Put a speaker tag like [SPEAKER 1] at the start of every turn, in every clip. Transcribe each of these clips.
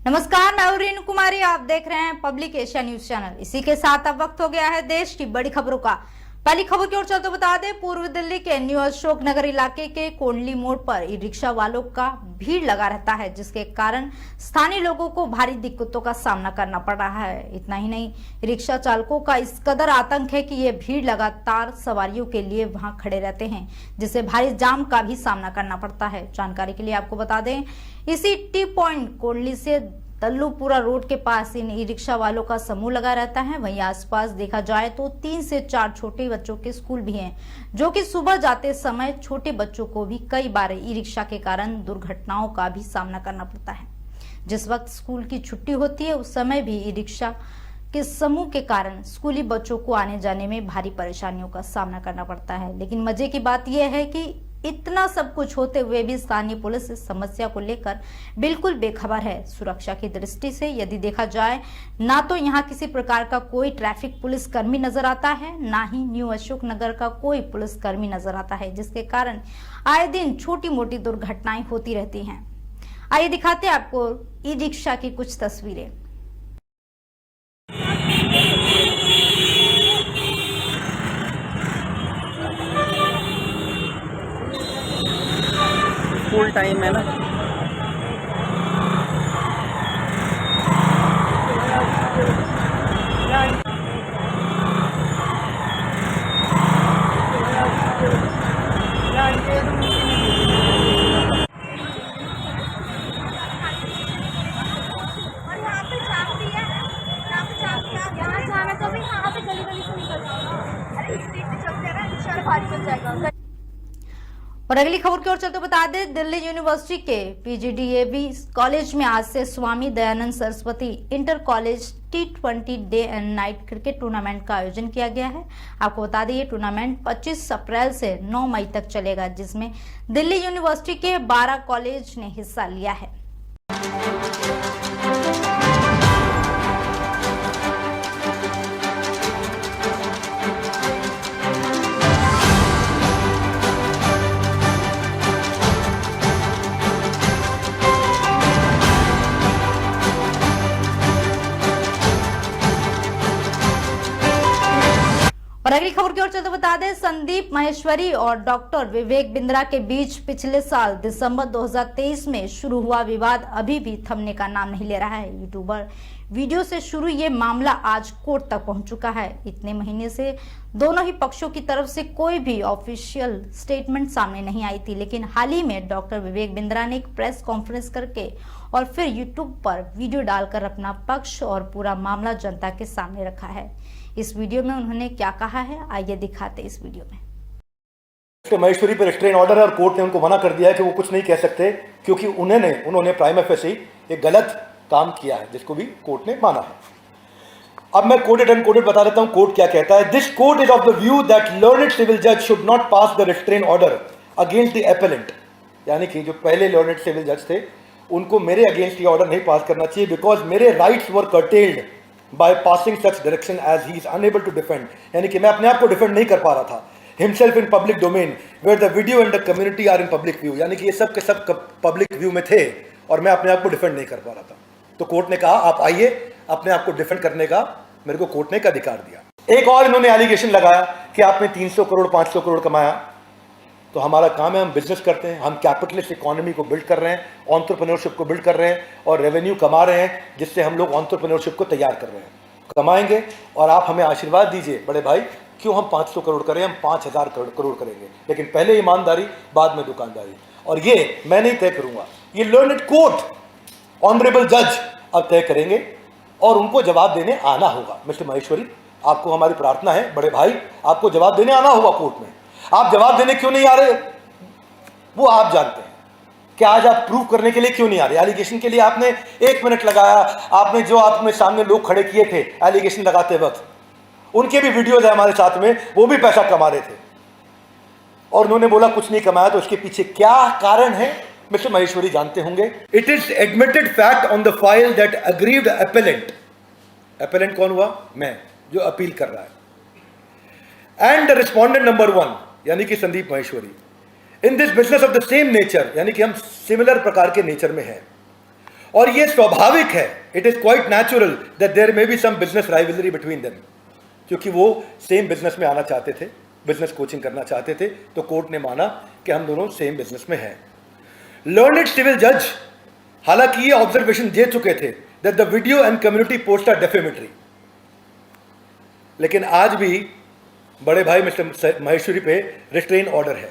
[SPEAKER 1] नमस्कार, मैं रेणु कुमारी। आप देख रहे हैं पब्लिक एशिया न्यूज चैनल। इसी के साथ अब वक्त हो गया है देश की बड़ी खबरों का। पहली खबर की ओर चलते बता दें, पूर्व दिल्ली के न्यू अशोक नगर इलाके के कोंडली मोड़ पर ई रिक्शा वालों का भीड़ लगा रहता है, जिसके कारण स्थानीय लोगों को भारी दिक्कतों का सामना करना पड़ रहा है। इतना ही नहीं, रिक्शा चालकों का इस कदर आतंक है कि ये भीड़ लगातार सवारियों के लिए वहां खड़े रहते हैं, जिससे भारी जाम का भी सामना करना पड़ता है। जानकारी के लिए आपको बता दें, इसी टी पॉइंट कोंडली से तल्लूपुरा रोड के पास इन ई रिक्शा वालों का समूह लगा रहता है। वहीं आसपास देखा जाए तो 3 से 4 छोटे बच्चों के स्कूल भी हैं, जो कि सुबह जाते समय छोटे बच्चों को भी कई बार ई रिक्शा के कारण दुर्घटनाओं का भी सामना करना पड़ता है। जिस वक्त स्कूल की छुट्टी होती है, उस समय भी ई रिक्शा के समूह के कारण स्कूली बच्चों को आने जाने में भारी परेशानियों का सामना करना पड़ता है। लेकिन मजे की बात यह है कि इतना सब कुछ होते हुए भी स्थानीय पुलिस इस समस्या को लेकर बिल्कुल बेखबर है। सुरक्षा की दृष्टि से यदि देखा जाए, ना तो यहाँ किसी प्रकार का कोई ट्रैफिक पुलिस कर्मी नजर आता है, ना ही न्यू अशोक नगर का कोई पुलिस कर्मी नजर आता है, जिसके कारण आए दिन छोटी मोटी दुर्घटनाएं होती रहती हैं। आइए दिखाते हैं आपको ई रिक्शा की कुछ तस्वीरें।
[SPEAKER 2] फुल टाइम है ना।
[SPEAKER 3] और यहाँ पे जाम भी है, यहाँ पे जाम भी है। यहाँ जाम है तो भी यहाँ पे गली गली से निकल जाओ। अरे स्ट्रीट पे चलते हैं ना, रिक्शा भारी चल जाएगा।
[SPEAKER 1] और अगली खबर की ओर चलते बता दें, दिल्ली यूनिवर्सिटी के पीजीडीएवी कॉलेज में आज से Swami Dayanand Saraswati inter college T20 day and night cricket tournament का आयोजन किया गया है। आपको बता दें, ये टूर्नामेंट 25 अप्रैल से 9 मई तक चलेगा, जिसमें दिल्ली यूनिवर्सिटी के 12 कॉलेज ने हिस्सा लिया है। और अगली खबर की ओर चलते बता दें, संदीप माहेश्वरी और डॉक्टर विवेक बिंद्रा के बीच पिछले साल दिसंबर 2023 में शुरू हुआ विवाद अभी भी थमने का नाम नहीं ले रहा है। यूट्यूबर वीडियो से शुरू ये मामला आज कोर्ट तक पहुंच चुका है। इतने महीने से दोनों ही पक्षों की तरफ से कोई भी ऑफिशियल स्टेटमेंट सामने नहीं आई थी, लेकिन हाल ही में डॉक्टर विवेक बिंद्रा ने एक प्रेस कॉन्फ्रेंस करके और फिर यूट्यूब पर वीडियो डालकर अपना पक्ष और पूरा मामला जनता के सामने रखा है। इस वीडियो में उन्होंने क्या कहा है, आइए दिखाते इस वीडियो में।
[SPEAKER 4] महेश्वरी पर रिस्ट्रेन ऑर्डर है और कोर्ट ने उनको मना कर दिया है कि वो कुछ नहीं कह सकते, क्योंकि उन्होंने प्राइमा फेसी एक गलत काम किया है, जिसको भी कोर्ट ने माना है। अब मैं कोटेड अनकोटेड बता देता हूं कोर्ट क्या कहता है। This court is of the view that learned civil जज should not pass the restrain order against the appellant, यानी कि जो पहले लर्नेड सिविल जज थे उनको मेरे अगेंस्ट ये ऑर्डर नहीं पास करना चाहिए, बिकॉज मेरे rights were curtailed by passing such direction as he is unable to defend, यानी कि मैं अपने आप को डिफेंड नहीं कर पा रहा था, himself in public domain where the video and the community are in public view, यानी कि ये सब के सब पब्लिक व्यू में थे और मैं अपने आप को डिफेंड नहीं कर पा रहा था। तो कोर्ट ने कहा आप आइए, अपने आप को डिफेंड करने का मेरे को कोर्ट ने एक अधिकार दिया। एक और इन्होंने एलिगेशन लगाया कि आपने 300 करोड़ 500 करोड़ कमाया, तो हमारा काम है, हम बिजनेस करते हैं, हम कैपिटलिस्ट इकोनॉमी को बिल्ड कर रहे हैं, एंटरप्रेन्योरशिप को बिल्ड कर रहे हैं और रेवेन्यू कमा रहे हैं, जिससे हम लोग एंटरप्रेन्योरशिप को तैयार कर रहे हैं। कमाएंगे और आप हमें आशीर्वाद दीजिए बड़े भाई, क्यों हम 500 करोड़ करें, हम 5000 करोड़ करेंगे, लेकिन पहले ईमानदारी बाद में दुकानदारी। और ये मैं नहीं तय करूंगा, ये लर्नेड कोर्ट ऑनरेबल जज अब तय करेंगे और उनको जवाब देने आना होगा। मिस्टर महेश्वरी, आपको हमारी प्रार्थना है, बड़े भाई आपको जवाब देने आना होगा कोर्ट में। आप जवाब देने क्यों नहीं आ रहे वो आप जानते हैं कि आज आप प्रूव करने के लिए क्यों नहीं आ रहे। एलिगेशन के लिए आपने 1 मिनट लगाया, आपने जो आपने सामने लोग खड़े किए थे एलिगेशन लगाते वक्त, उनके भी वीडियोज है हमारे साथ में, वो भी पैसा कमा रहे थे और उन्होंने बोला कुछ नहीं कमाया, तो उसके पीछे क्या कारण है मिस्टर महेश्वरी जानते होंगे। It is admitted fact on the file that aggrieved appellant, appellant कौन हुआ, मैं जो अपील कर रहा है, एंड द रिस्पोंडेंट नंबर 1 यानी कि Sandeep Maheshwari, in this business of the same nature, यानी कि हम सिमिलर प्रकार के नेचर में हैं, और ये स्वाभाविक है, it is quite natural that there may be some business rivalry between them, क्योंकि वो सेम बिजनेस में आना चाहते थे, बिजनेस कोचिंग करना चाहते थे, तो कोर्ट ने माना कि हम दोनों सेम बिजनेस में हैं। लर्नड सिविल जज हालांकि ये ऑब्जर्वेशन दे चुके थे that the video and community post are defamatory, लेकिन आज भी बड़े भाई मिस्टर महेश्वरी पे रिस्ट्रेन ऑर्डर है।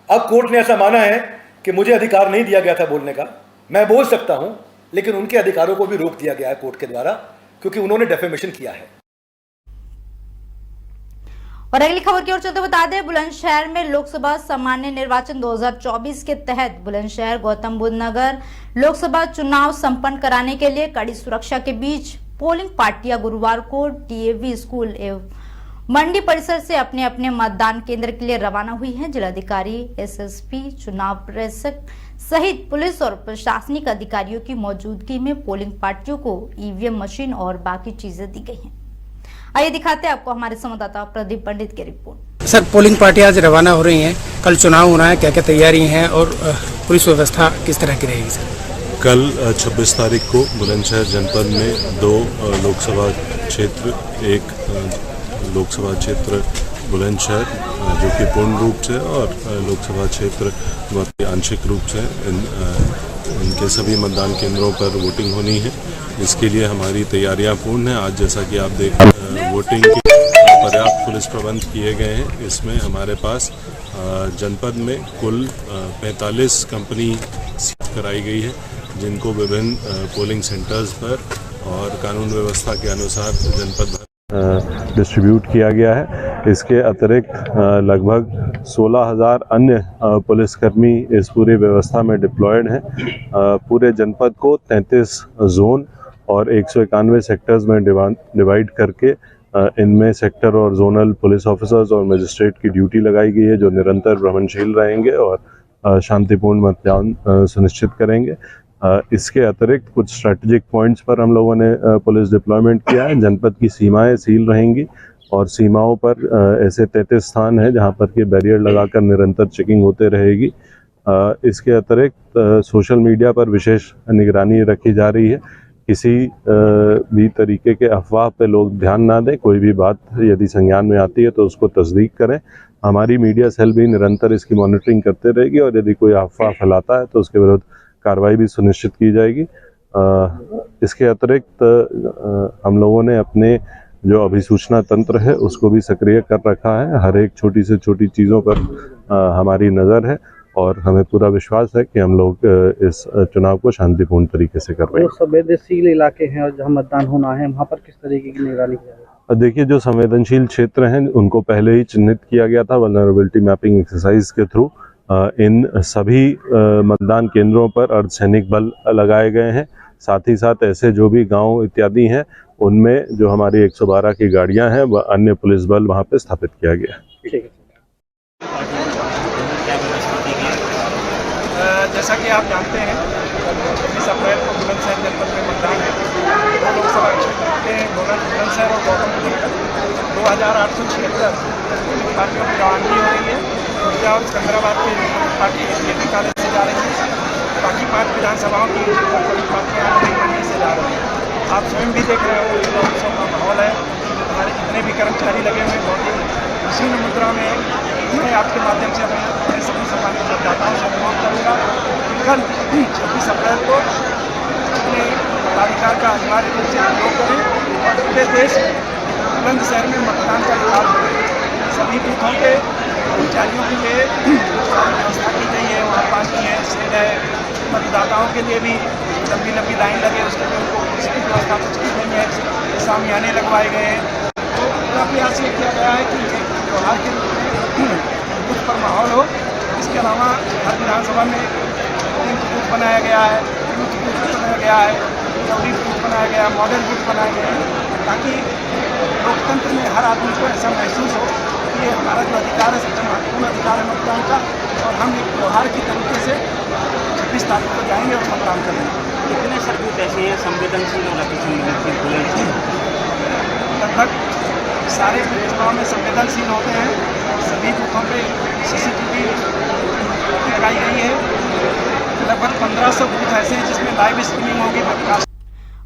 [SPEAKER 4] अब कोर्ट ने ऐसा माना है कि मुझे अधिकार नहीं दिया गया था बोलने का, मैं बोल सकता हूं, लेकिन उनके अधिकारों को भी रोक दिया गया है कोर्ट के द्वारा, क्योंकि उन्होंने डेफेमेशन किया है।
[SPEAKER 1] और अगली खबर की ओर चलते बता दें, बुलंदशहर में लोकसभा सामान्य निर्वाचन 2024 के तहत बुलंदशहर गौतम बुद्ध नगर लोकसभा चुनाव संपन्न कराने के लिए कड़ी सुरक्षा के बीच पोलिंग पार्टियां गुरुवार को डीएवी स्कूल एवं मंडी परिसर से अपने अपने मतदान केंद्र के लिए रवाना हुई हैं। जिलाधिकारी, एसएसपी, चुनाव प्रेक्षक सहित पुलिस और प्रशासनिक अधिकारियों की मौजूदगी में पोलिंग पार्टियों को ईवीएम मशीन और बाकी चीजें दी गई हैं। आइए दिखाते हैं आपको हमारे संवाददाता प्रदीप पंडित की रिपोर्ट।
[SPEAKER 2] सर, पोलिंग पार्टियां आज रवाना हो रही हैं, कल चुनाव होना है, क्या क्या तैयारी हैं और पुलिस व्यवस्था किस तरह की रहेगी सर?
[SPEAKER 5] कल 26 तारीख को बुलंदशहर जनपद में 2 लोकसभा क्षेत्र, एक लोकसभा क्षेत्र बुलंदशहर जो कि पूर्ण रूप से और लोकसभा क्षेत्र आंशिक रूप से इनके सभी मतदान केंद्रों पर वोटिंग होनी है। इसके लिए हमारी तैयारियां पूर्ण हैं। आज जैसा कि आप देख वोटिंग के पर्याप्त पुलिस प्रबंध किए गए हैं। इसमें हमारे पास जनपद में कुल 45 कंपनी कराई गई है, जिनको विभिन्न पोलिंग सेंटर्स पर और कानून व्यवस्था के अनुसार जनपद डिस्ट्रीब्यूट किया गया है। इसके अतिरिक्त लगभग 16,000 अन्य पुलिसकर्मी इस पूरी व्यवस्था में डिप्लॉयड हैं। पूरे जनपद को 33 जोन और 191 सेक्टर्स में डिवाइड करके इनमें सेक्टर और जोनल पुलिस ऑफिसर्स और मजिस्ट्रेट की ड्यूटी लगाई गई है, जो निरंतर भ्रमणशील रहेंगे और शांतिपूर्ण मतदान सुनिश्चित करेंगे। इसके अतिरिक्त कुछ स्ट्रेटेजिक पॉइंट्स पर हम लोगों ने पुलिस डिप्लॉयमेंट किया है। जनपद की सीमाएं सील रहेंगी और सीमाओं पर ऐसे 33 स्थान हैं जहां पर कि बैरियर लगाकर निरंतर चेकिंग होते रहेगी। इसके अतिरिक्त सोशल मीडिया पर विशेष निगरानी रखी जा रही है। किसी भी तरीके के अफवाह पे लोग ध्यान ना दें। कोई भी बात यदि संज्ञान में आती है तो उसको तस्दीक करें। हमारी मीडिया सेल भी निरंतर इसकी मॉनिटरिंग करते रहेगी और यदि कोई अफवाह फैलाता है तो उसके विरुद्ध कार्रवाई भी सुनिश्चित की जाएगी। इसके अतिरिक्त हम लोगों ने अपने जो अभिसूचना तंत्र है उसको भी सक्रिय कर रखा है। हर एक छोटी से छोटी चीज़ों पर हमारी नज़र है और हमें पूरा विश्वास है कि हम लोग इस चुनाव को शांतिपूर्ण तरीके से कर रहे हैं।
[SPEAKER 6] जो संवेदनशील इलाके हैं और जहां मतदान होना है, वहां पर किस तरीके की निगरानी की जाएगी?
[SPEAKER 5] देखिए, जो संवेदनशील क्षेत्र हैं उनको पहले ही चिन्हित किया गया था वल्नरेबिलिटी मैपिंग एक्सरसाइज के थ्रू। इन सभी मतदान केंद्रों पर अर्धसैनिक बल लगाए गए हैं। साथ ही साथ ऐसे जो भी गांव इत्यादि हैं उनमें जो हमारी 112 की गाड़ियां हैं वह अन्य पुलिस बल वहां पे स्थापित किया गया है।
[SPEAKER 6] ठीक है।
[SPEAKER 7] जैसा कि आप जानते हैं 26 अप्रैल को बुलंदशहर जनपद में मतदान है। 2 लोकसभा क्षेत्र के बुलंदशहर और गौतम बुद्ध नगर 2876 पार्टियों की रवानगी हो रही है। ऊर्जा और सिकंदराबाद की पार्टी एसडीएपी कॉलेज से जा रही है। बाकी 5 विधानसभाओं की पार्टियां मंडी से जा रही हैं। आप स्वयं भी देख रहे हो कि उत्सव का माहौल है। हमारे जितने भी कर्मचारी लगे हुए बहुत ही खुशी मुद्रा में मैं आपके माध्यम से अपने सभी सम्मानित मतदाताओं से अनुरोध करूँगा कि कल 26 अप्रैल को अपने मताधिकार का अनिवार्य रूप से उपयोग करें और पूरे देश बुलंदशहर में मतदान का अधिकार करें। सभी बूथों के कर्मचारियों के लिए व्यवस्था की गई है, वहाँ पानी है, शेड है। मतदाताओं के लिए भी लंबी लंबी लाइन लगे, उसके लिए उनको उसकी व्यवस्था कुछ की गई है, सामियाने लगवाए गए हैं। तो पूरा प्रयास ये किया गया है कि त्योहार के बूथ पर माहौल हो। इसके अलावा हर विधानसभा में बूथ बनाया गया है, बूथ बनाया गया है, चौड़ी बूथ बनाया गया, मॉडल बूथ बनाए गए हैं, ताकि लोकतंत्र में हर आदमी को ऐसा महसूस हो कि ये हमारा जो अधिकार है सबसे महत्वपूर्ण अधिकार है मतदान का, और हम एक त्यौहार के तरीके से 26 तारीख को जाएंगे और मतदान करेंगे।
[SPEAKER 8] कितने सर बूथ ऐसे हैं संवेदनशील और अतिसंवेदनशील?
[SPEAKER 7] लगभग सारे चुनाव में संवेदनशील होते हैं। सभी बूथों पे CCTV लगाई गई है। लगभग 1500 बूथ ऐसे हैं जिसमें लाइव स्ट्रीमिंग होगी, वेबकास्ट।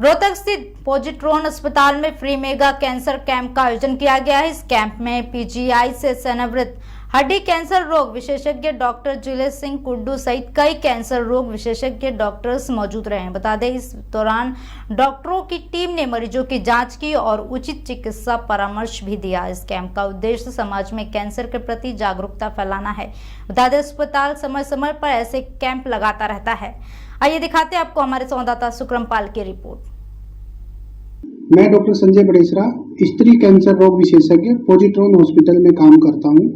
[SPEAKER 1] रोहतक स्थित पॉजिट्रॉन अस्पताल में फ्री मेगा कैंसर कैंप का आयोजन किया गया है। इस कैंप में पीजीआई से सेवानिवृत्त हड्डी कैंसर रोग विशेषज्ञ डॉक्टर जुलेश सिंह कुड्डू सहित कई कैंसर रोग विशेषज्ञ डॉक्टर्स मौजूद रहे। बता दें, इस दौरान डॉक्टरों की टीम ने मरीजों की जांच की और उचित चिकित्सा परामर्श भी दिया। इस कैंप का उद्देश्य समाज में कैंसर के प्रति जागरूकता फैलाना है। बता दें, अस्पताल समय समय पर ऐसे कैंप लगाता रहता है। आइए दिखाते हैं आपको हमारे संवाददाता सुक्रम पाल की रिपोर्ट।
[SPEAKER 9] मैं डॉक्टर संजय बड़ेसरा, स्त्री कैंसर रोग विशेषज्ञ पॉजिट्रॉन हॉस्पिटल में काम करता हूं।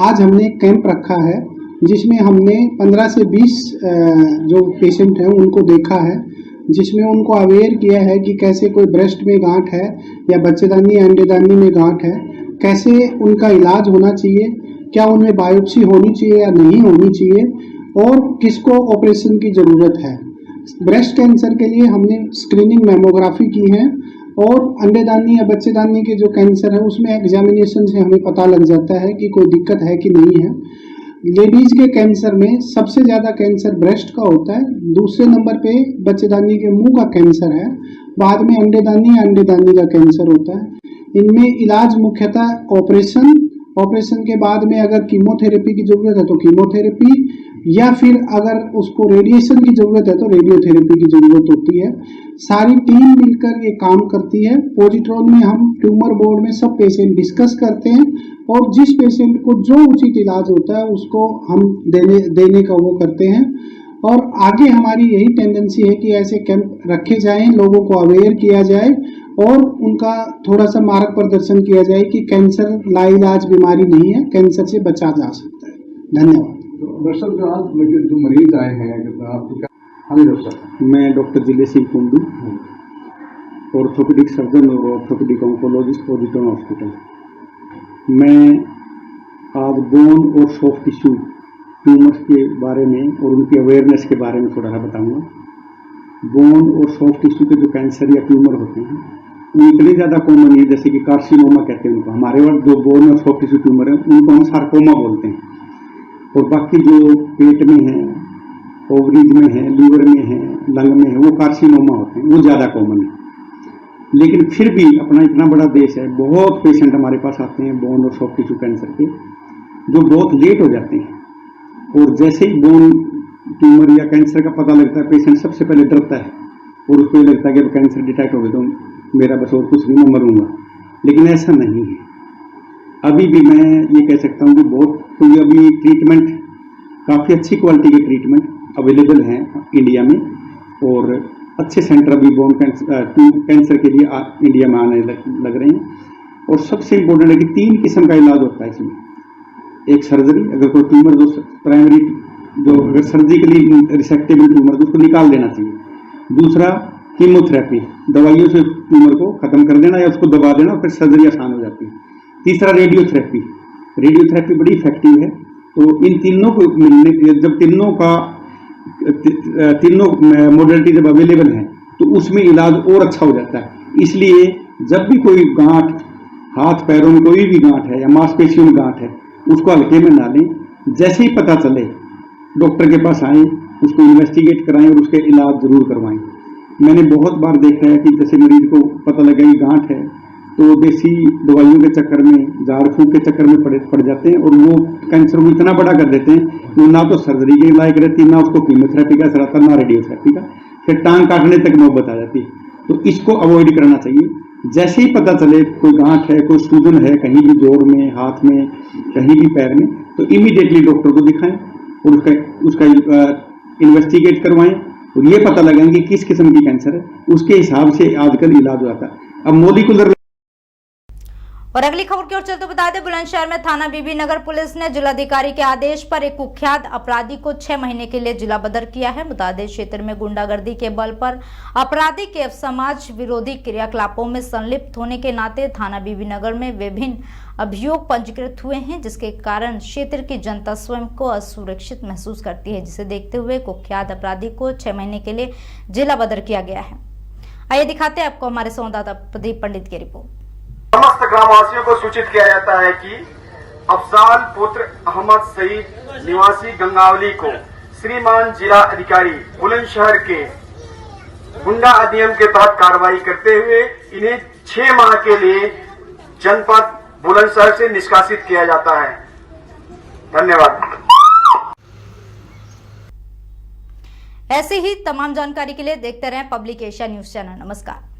[SPEAKER 9] आज हमने कैंप रखा है जिसमें हमने 15 से 20 जो पेशेंट हैं उनको देखा है, जिसमें उनको अवेयर किया है कि कैसे कोई ब्रेस्ट में गांठ है या बच्चेदानी या अंडेदानी में गांठ है, कैसे उनका इलाज होना चाहिए, क्या उनमें बायोप्सी होनी चाहिए या नहीं होनी चाहिए और किसको ऑपरेशन की ज़रूरत है। ब्रेस्ट कैंसर के लिए हमने स्क्रीनिंग मैमोग्राफी की है और अंडेदानी या बच्चेदानी के जो कैंसर है उसमें एग्जामिनेशन से हमें पता लग जाता है कि कोई दिक्कत है कि नहीं है। लेडीज के कैंसर में सबसे ज़्यादा कैंसर ब्रेस्ट का होता है, दूसरे नंबर पे बच्चेदानी के मुंह का कैंसर है, बाद में अंडेदानी या अंडेदानी का कैंसर होता है। इनमें इलाज मुख्यतः ऑपरेशन के बाद में अगर कीमोथेरेपी की ज़रूरत है तो कीमोथेरेपी, या फिर अगर उसको रेडिएशन की ज़रूरत है तो रेडियोथेरेपी की ज़रूरत होती है। सारी टीम मिलकर ये काम करती है। पॉजिट्रॉन में हम ट्यूमर बोर्ड में सब पेशेंट डिस्कस करते हैं और जिस पेशेंट को जो उचित इलाज होता है उसको हम देने का वो करते हैं। और आगे हमारी यही टेंडेंसी है कि ऐसे कैंप रखे जाएं, लोगों को अवेयर किया जाए और उनका थोड़ा सा मार्ग प्रदर्शन किया जाए कि कैंसर लाइलाज बीमारी नहीं है, कैंसर से बचा जा सकता है। धन्यवाद।
[SPEAKER 10] दर्शक जो मरीज आए हैं आपको क्या? हाँ जी डॉक्टर,
[SPEAKER 9] मैं doctor Julesh Singh Kundu, orthopaedic surgeon और ऑर्थोपेडिक ऑन्कोलॉजिस्ट पॉजिट्रॉन हॉस्पिटल। मैं आज बोन और सॉफ्ट टिश्यू ट्यूमर्स के बारे में और उनकी अवेयरनेस के बारे में थोड़ा सा बताऊंगा। बोन और सॉफ्ट टिश्यू के जो कैंसर या ट्यूमर होते हैं वो इतने ज़्यादा कॉमन है, जैसे कि कार्सिनोमा कहते हैं उनको। हमारे वक्त जो बोन और सॉफ्ट टिश्यू ट्यूमर है उनको हम सार्कोमा बोलते हैं। और बाकी जो पेट में है, ओवरीज में है, लीवर में है, लंग में है, वो कार्सिनोमा होते हैं, वो ज़्यादा कॉमन है। लेकिन फिर भी अपना इतना बड़ा देश है, बहुत पेशेंट हमारे पास आते हैं बोन और सॉफ्ट टिश्यू कैंसर के जो बहुत लेट हो जाते हैं। और जैसे ही बोन ट्यूमर या कैंसर का पता लगता है पेशेंट सबसे पहले डरता है और उसको ये लगता है कि कैंसर डिटेक्ट हो गया तो मेरा बस और कुछ नहीं, मैं मरूंगा। लेकिन ऐसा नहीं है। अभी भी मैं ये कह सकता हूँ कि बहुत कोई अभी ट्रीटमेंट, काफ़ी अच्छी क्वालिटी के ट्रीटमेंट अवेलेबल हैं इंडिया में और अच्छे सेंटर अभी बोन कैंसर के लिए इंडिया में आने लग रहे हैं। और सबसे इम्पोर्टेंट है कि 3 किस्म का इलाज होता है इसमें। एक सर्जरी, अगर कोई ट्यूमर जो प्राइमरी जो अगर सर्जिकली रिसेक्टेबल ट्यूमर तो उसको निकाल देना चाहिए। दूसरा कीमोथेरेपी, दवाइयों से ट्यूमर को ख़त्म कर देना या उसको दबा देना और फिर सर्जरी आसान हो जाती है। तीसरा रेडियोथेरेपी, रेडियोथेरेपी बड़ी इफेक्टिव है। तो इन तीनों को मिलने के जब तीनों मोडलिटी जब अवेलेबल हैं तो उसमें इलाज और अच्छा हो जाता है। इसलिए जब भी कोई गांठ, हाथ पैरों में कोई भी गांठ है या मांसपेशियों में गांठ है, उसको हल्के में ना लें। जैसे ही पता चले डॉक्टर के पास आएँ, उसको इन्वेस्टिगेट कराएं और उसके इलाज जरूर करवाएं। मैंने बहुत बार देखा है कि जैसे मरीज को पता लगा कि गांठ है तो देसी दवाइयों के चक्कर में, झाड़ फूंक के चक्कर में पड़ जाते हैं और वो कैंसर को इतना बड़ा कर देते हैं कि ना तो सर्जरी के लायक रहती, ना उसको कीमोथेरेपी का असर आता, ना रेडियोथेरेपी का, फिर टांग काटने तक नौबत आ जाती है। तो इसको अवॉइड करना चाहिए। जैसे ही पता चले कोई गांठ है, कोई सूजन है कहीं भी जोड़ में, हाथ में, कहीं भी पैर में, तो इमीडिएटली डॉक्टर को दिखाएं और उसका इन्वेस्टिगेट करवाएं और ये पता लगाएं कि किस किस्म की कैंसर है, उसके हिसाब से आजकल इलाज होता है। अब मोलिकुलर।
[SPEAKER 1] और अगली खबर की ओर चलते बता दें, बुलंदशहर में थाना बीबी नगर पुलिस ने जिलाधिकारी के आदेश पर एक कुख्यात अपराधी को 6 महीने के लिए जिला बदर किया है। बता दें, क्षेत्र में गुंडागर्दी के बल पर अपराधी के समाज विरोधी क्रियाकलापों में संलिप्त होने के नाते थाना बीबी नगर में विभिन्न अभियोग पंजीकृत हुए हैं, जिसके कारण क्षेत्र की जनता स्वयं को असुरक्षित महसूस करती है, जिसे देखते हुए कुख्यात अपराधी को 6 महीने के लिए जिला बदर किया गया है। आइए दिखाते हैं आपको हमारे संवाददाता प्रदीप पंडित की रिपोर्ट।
[SPEAKER 11] समस्त ग्रामवासियों को सूचित किया जाता है कि अफजाल पुत्र अहमद सईद निवासी गंगावली को श्रीमान जिला अधिकारी बुलंदशहर के गुंडा अधिनियम के तहत कार्रवाई करते हुए इन्हें 6 माह के लिए जनपद बुलंदशहर से निष्कासित किया जाता है। धन्यवाद।
[SPEAKER 1] ऐसी ही तमाम जानकारी के लिए देखते रहें पब्लिक एशिया न्यूज चैनल। नमस्कार।